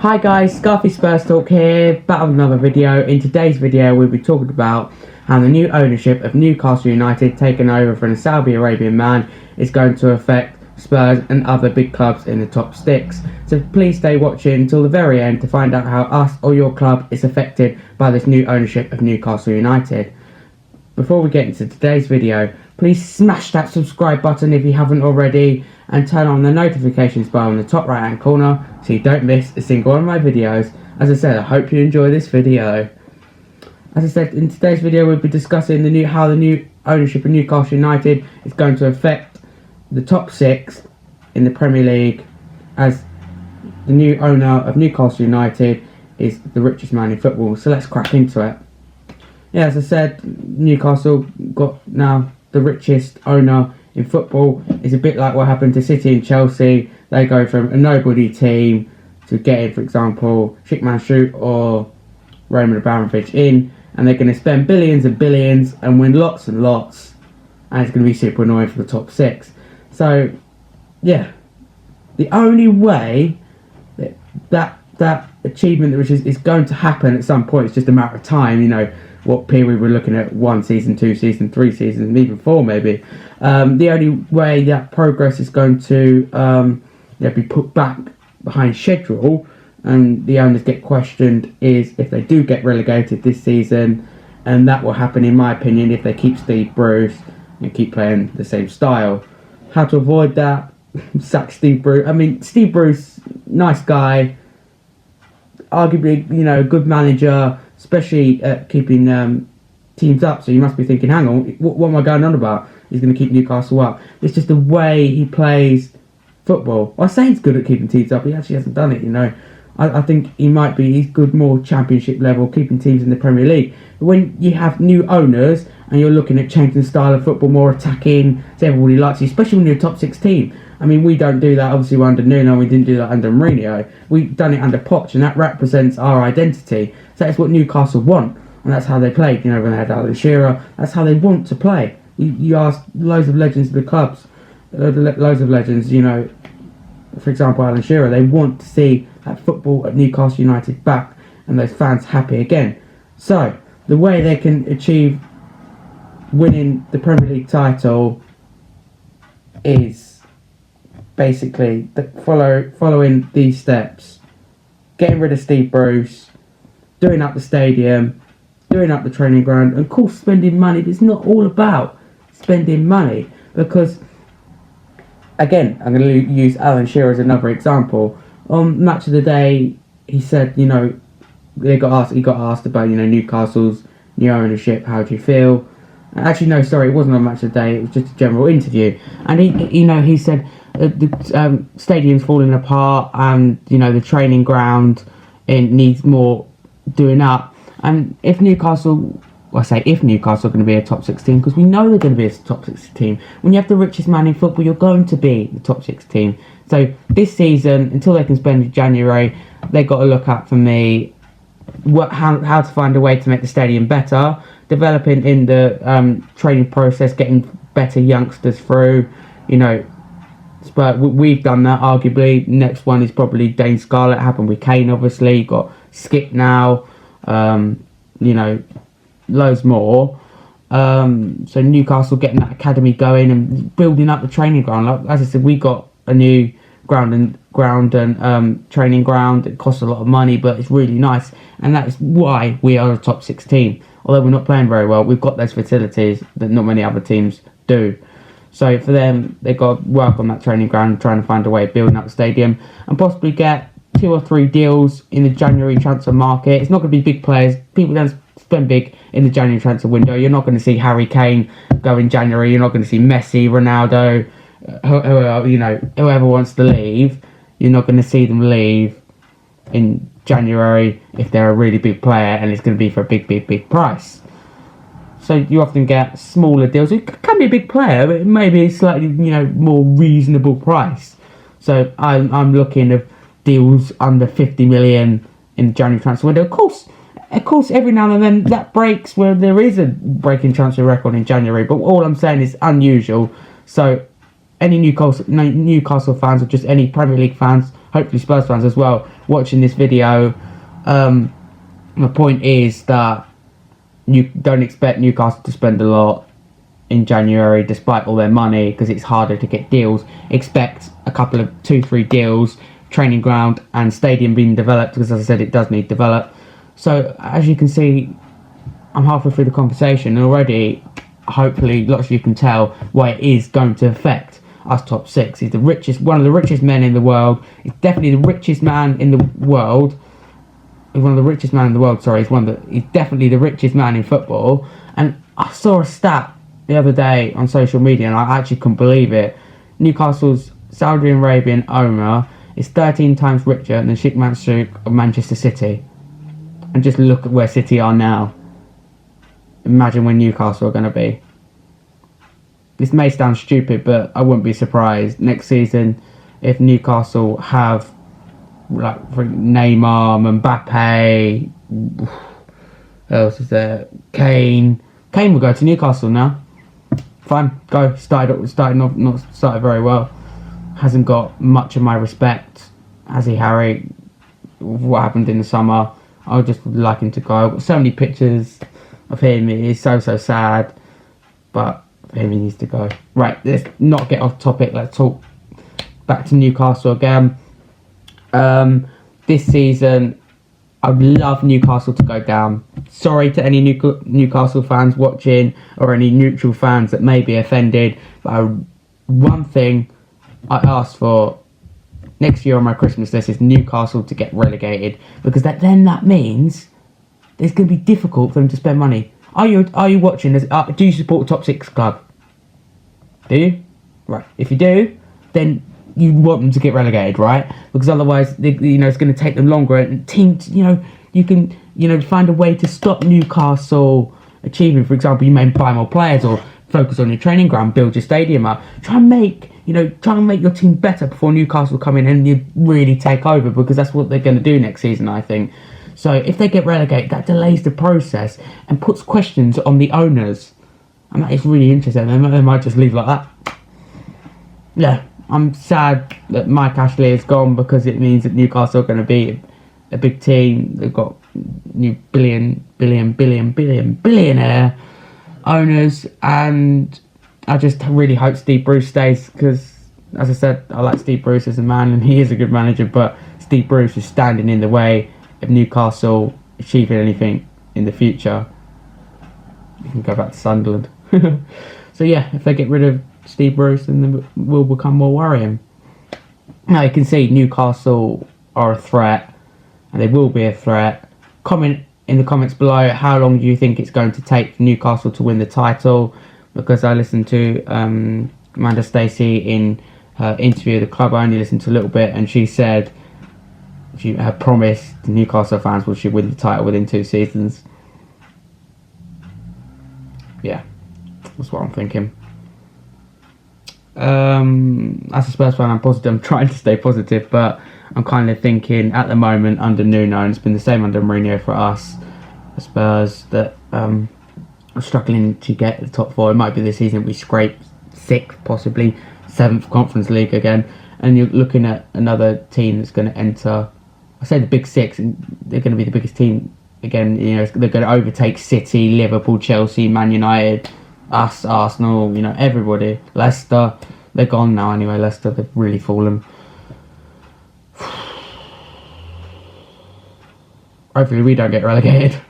Hi guys, Scarfey Spurs Talk here, back with another video. In today's video we'll be talking about how the new ownership of Newcastle United, taken over from a Saudi Arabian man, is going to affect Spurs and other big clubs in the top six. So please stay watching until the very end to find out how us or your club is affected by this new ownership of Newcastle United. Before we get into today's video, please smash that subscribe button if you haven't already, and turn on the notifications bar in the top right hand corner so you don't miss a single one of my videos. As I said, I hope you enjoy this video. As I said, in today's video we'll be discussing how the new ownership of Newcastle United is going to affect the top six in the Premier League, as the new owner of Newcastle United is the richest man in football. So let's crack into it. Yeah, as I said, Newcastle got now the richest owner in football. It's a bit like what happened to City and Chelsea. They go from a nobody team to getting, for example, Sheikh Mansour or Roman Abramovich in, and they're going to spend billions and billions and win lots and lots, and it's going to be super annoying for the top six. So, yeah, the only way that achievement which is going to happen at some point, it's just a matter of time, you know, what period we're looking at, 1 season, 2 seasons, 3 seasons, even 4 maybe. The only way that progress is going to be put back behind schedule and the owners get questioned is if they do get relegated this season, and that will happen in my opinion if they keep Steve Bruce and keep playing the same style. How to avoid that? Sack Steve Bruce. I mean, Steve Bruce, nice guy, arguably, you know, a good manager, especially at keeping teams up. So you must be thinking, hang on, what am I going on about? He's going to keep Newcastle up. It's just the way he plays football. I say he's good at keeping teams up. He actually hasn't done it, you know. I think he's good more championship level, keeping teams in the Premier League. But when you have new owners and you're looking at changing the style of football, more attacking, so everybody likes you, especially when you're a top 6 team. I mean, we don't do that, obviously, we're under Nuno, we didn't do that under Mourinho. We've done it under Poch, and that represents our identity. So that's what Newcastle want, and that's how they played, you know, when they had Alan Shearer. That's how they want to play. You ask loads of legends of the clubs, loads of legends, you know, for example, Alan Shearer, they want to see that football at Newcastle United back and those fans happy again. So, the way they can achieve winning the Premier League title is basically following these steps. Getting rid of Steve Bruce, doing up the stadium, doing up the training ground, and of course spending money. But it's not all about spending money, because again, I'm going to use Alan Shearer as another example. On Match of the Day, he said, you know, he got asked about, you know, Newcastle's new ownership. How do you feel? Actually, no, sorry, it wasn't on Match of the Day. It was just a general interview, and he said the stadium's falling apart, and you know the training ground needs more doing up. And if Newcastle are going to be a top 6 team, because we know they're going to be a top 6 team. When you have the richest man in football, you're going to be the top 6 team. So this season, until they can spend in January, they've got to look at, for me, how to find a way to make the stadium better, developing in the training process, getting better youngsters through. You know, but we've done that, arguably. Next one is probably Dane Scarlett. Happened with Kane, obviously. You've got Skip now, you know, loads more. So Newcastle getting that academy going and building up the training ground. Like, as I said, we got a new ground and training ground. It costs a lot of money, but it's really nice, and that is why we are a top 6 team. Although we're not playing very well, we've got those facilities that not many other teams do. So for them, they've got to work on that training ground, trying to find a way of building up the stadium, and possibly get 2 or 3 deals in the January transfer market. It's not going to be big players. People don't spend big in the January transfer window. You're not going to see Harry Kane go in January. You're not going to see Messi, Ronaldo, whoever wants to leave. You're not going to see them leave in January if they're a really big player and it's going to be for a big price. So you often get smaller deals. It can be a big player, but maybe a slightly, you know, more reasonable price. So I'm looking at deals under 50 million in the January transfer window. Of course, every now and then that breaks where there is a breaking transfer record in January. But all I'm saying is unusual. So any Newcastle fans or just any Premier League fans hopefully Spurs fans as well, watching this video. My point is that you don't expect Newcastle to spend a lot in January despite all their money, because it's harder to get deals. Expect a couple of 2-3 deals, training ground and stadium being developed, because as I said, it does need developed. So as you can see, I'm halfway through the conversation and already, hopefully, lots of you can tell why it is going to affect us top six. He's the richest, one of the richest men in the world. He's definitely the richest man in the world. He's one of the richest men in the world. Sorry, he's definitely the richest man in football. And I saw a stat the other day on social media, and I actually couldn't believe it. Newcastle's Saudi Arabian owner is 13 times richer than Sheikh Mansour of Manchester City. And just look at where City are now. Imagine where Newcastle are going to be. This may sound stupid, but I wouldn't be surprised next season if Newcastle have like Neymar, Mbappe, who else is there? Kane will go to Newcastle now. Fine, go. Started very well. Hasn't got much of my respect, has he, Harry? What happened in the summer? I would just like him to go. I've got so many pictures of him. It is so sad, but for him, he needs to go. Right, let's not get off topic. Let's talk back to Newcastle again. This season, I'd love Newcastle to go down. Sorry to any Newcastle fans watching, or any neutral fans that may be offended, but one thing I asked for next year on my Christmas list is Newcastle to get relegated, because that means it's going to be difficult for them to spend money. Are you watching this? Do you support a top six club? Do you? Right. If you do, then you want them to get relegated, right? Because otherwise, it's going to take them longer. And teams, you can, find a way to stop Newcastle achieving. For example, you may buy more players or focus on your training ground, build your stadium up. Try and make your team better before Newcastle come in and you really take over, because that's what they're going to do next season, I think. So if they get relegated, that delays the process and puts questions on the owners. And that is really interesting. They might just leave like that. Yeah, I'm sad that Mike Ashley is gone, because it means that Newcastle are going to be a big team. They've got new billionaire owners, and I just really hope Steve Bruce stays, because, as I said, I like Steve Bruce as a man, and he is a good manager, but Steve Bruce is standing in the way of Newcastle achieving anything in the future. You can go back to Sunderland. So yeah, if they get rid of Steve Bruce, then it will become more worrying. Now you can see Newcastle are a threat, and they will be a threat. Comment in the comments below, how long do you think it's going to take for Newcastle to win the title? Because I listened to Amanda Stacey in her interview. The club I only listened to a little bit, and she said she had promised the Newcastle fans will she win the title within 2 seasons. Yeah, that's what I'm thinking. As a Spurs fan, I'm positive. I'm trying to stay positive, but I'm kind of thinking at the moment under Nuno, and it's been the same under Mourinho for us, the Spurs, that are struggling to get the top 4. It might be this season we scrape 6th, possibly 7th Conference League again, and you're looking at another team that's going to enter. I say the big 6, and they're going to be the biggest team again. They're going to overtake City, Liverpool, Chelsea, Man United, us, Arsenal. Everybody. Leicester, they're gone now anyway. Leicester, they've really fallen. Hopefully we don't get relegated.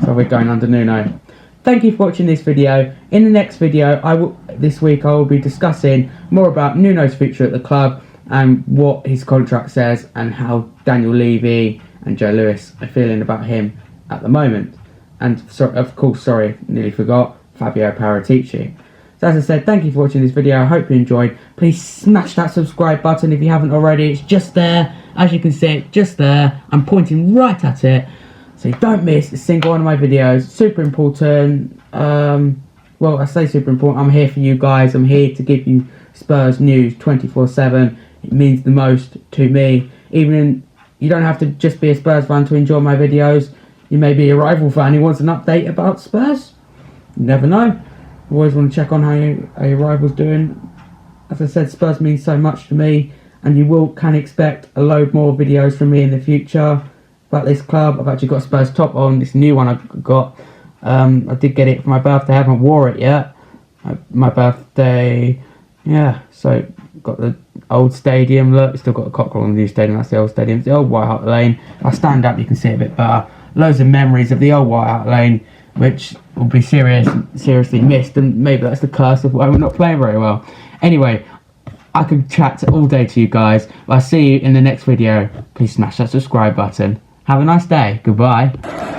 So we're going under Nuno. Thank you for watching this video. In the next video, this week I will be discussing more about Nuno's future at the club and what his contract says, and how Daniel Levy and Joe Lewis are feeling about him at the moment. And of course, nearly forgot, Fabio Paratici. So as I said, thank you for watching this video. I hope you enjoyed. Please smash that subscribe button if you haven't already. It's just there. As you can see, it's just there. I'm pointing right at it. So don't miss a single one of my videos. Super important. Well, I say super important. I'm here for you guys. I'm here to give you Spurs news 24/7. It means the most to me. You don't have to just be a Spurs fan to enjoy my videos. You may be a rival fan who wants an update about Spurs. You never know. Always want to check on how your rival's doing. As I said, Spurs means so much to me, and you can expect a load more videos from me in the future about this club. I've actually got a Spurs top on, this new one I got. I did get it for my birthday. I haven't wore it yet. My birthday, yeah. So got the old stadium look. Still got a cockerel on the new stadium. That's the old stadium. It's the old White Hart Lane. If I stand up, you can see it a bit better. Loads of memories of the old White Hart Lane, which will be seriously missed. And maybe that's the curse of why we're not playing very well. Anyway, I could chat all day to you guys. I'll see you in the next video. Please smash that subscribe button. Have a nice day. Goodbye.